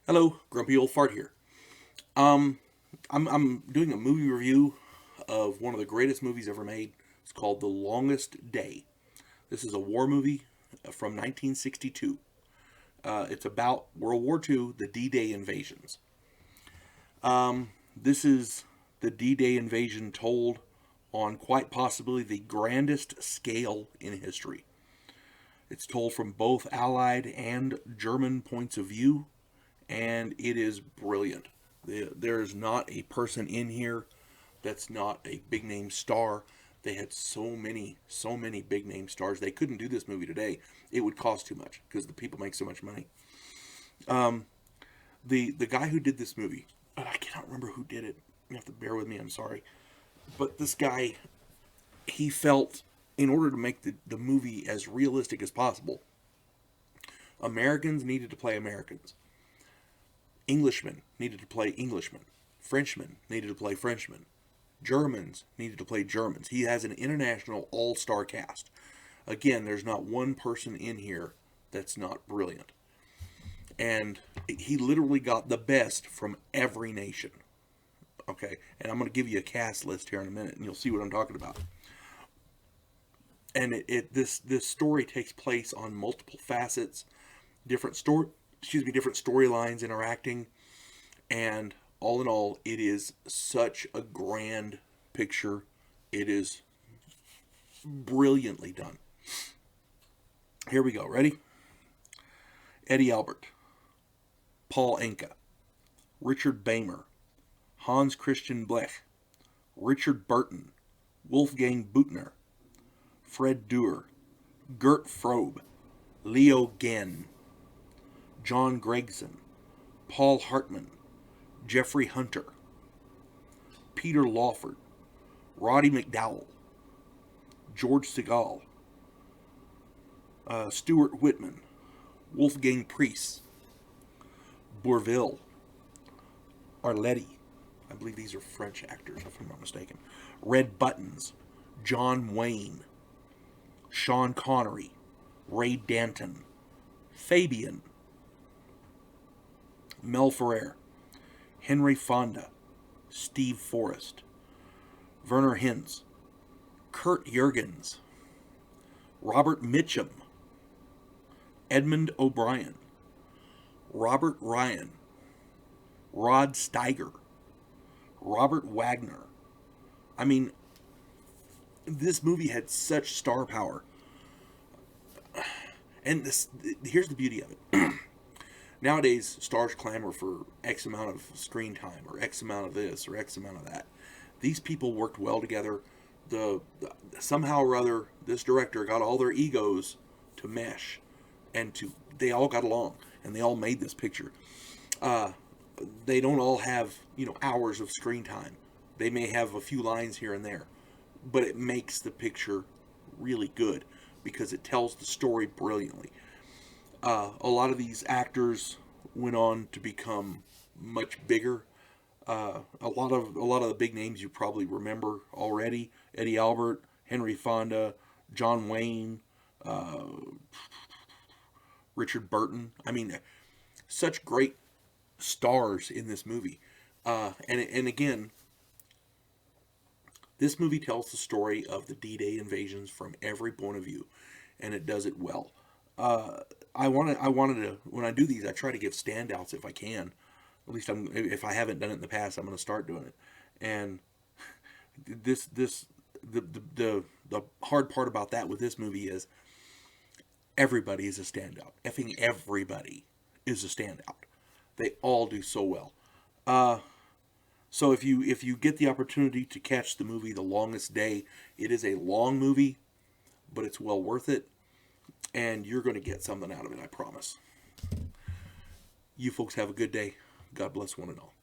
Hello, Grumpy Old Fart here. Um, I'm doing a movie review of one of the greatest movies ever made. It's called The Longest Day. This is a war movie from 1962. It's about World War II, the D-Day invasions. This is the D-Day invasion told on quite possibly the grandest scale in history. It's told from both Allied and German points of view, and it is brilliant. There is not a person in here that's not a big name star. They had so many big name stars. They couldn't do this movie today. It would cost too much because the people make so much money. The guy who did this movie, I cannot remember who did it. You have to bear with me. I'm sorry, but this guy, he felt in order to make the movie as realistic as possible, Americans needed to play Americans. Englishmen needed to play Englishmen. Frenchmen needed to play Frenchmen. Germans needed to play Germans. He has an international all-star cast. Again, there's not one person in here that's not brilliant. And he literally got the best from every nation. Okay, and I'm going to give you a cast list here in a minute, and you'll see what I'm talking about. And this story takes place on multiple facets, different storylines interacting, and all in all, it is such a grand picture. It is brilliantly done. Here we go. Ready? Eddie Albert, Paul Anka, Richard Bamer, Hans Christian Blech, Richard Burton, Wolfgang Büttner, Fred Duer, Gert Frobe, Leo Genn, John Gregson, Paul Hartman, Jeffrey Hunter, Peter Lawford, Roddy McDowell, George Segal, Stuart Whitman, Wolfgang Priest, Bourville, Arletty, I believe these are French actors if I'm not mistaken, Red Buttons, John Wayne, Sean Connery, Ray Danton, Fabian, Mel Ferrer, Henry Fonda, Steve Forrest, Werner Hinz, Kurt Jurgens, Robert Mitchum, Edmund O'Brien, Robert Ryan, Rod Steiger, Robert Wagner. I mean, this movie had such star power. And here's the beauty of it. Nowadays, stars clamor for X amount of screen time, or X amount of this, or X amount of that. These people worked well together. Somehow or other, this director got all their egos to mesh, and they all got along, and they all made this picture. They don't all have hours of screen time. They may have a few lines here and there, but it makes the picture really good because it tells the story brilliantly. A lot of these actors went on to become much bigger. A lot of the big names you probably remember already: Eddie Albert, Henry Fonda, John Wayne, Richard Burton. I mean, such great stars in this movie. And again, this movie tells the story of the D-Day invasions from every point of view, and it does it well. I wanted to, when I do these, I try to give standouts if I can. At least if I haven't done it in the past, I'm going to start doing it. And the hard part about that with this movie is everybody is a standout. Effing everybody is a standout. They all do so well. So if you get the opportunity to catch the movie The Longest Day, it is a long movie, but it's well worth it, and you're going to get something out of it, I promise. You folks have a good day. God bless one and all.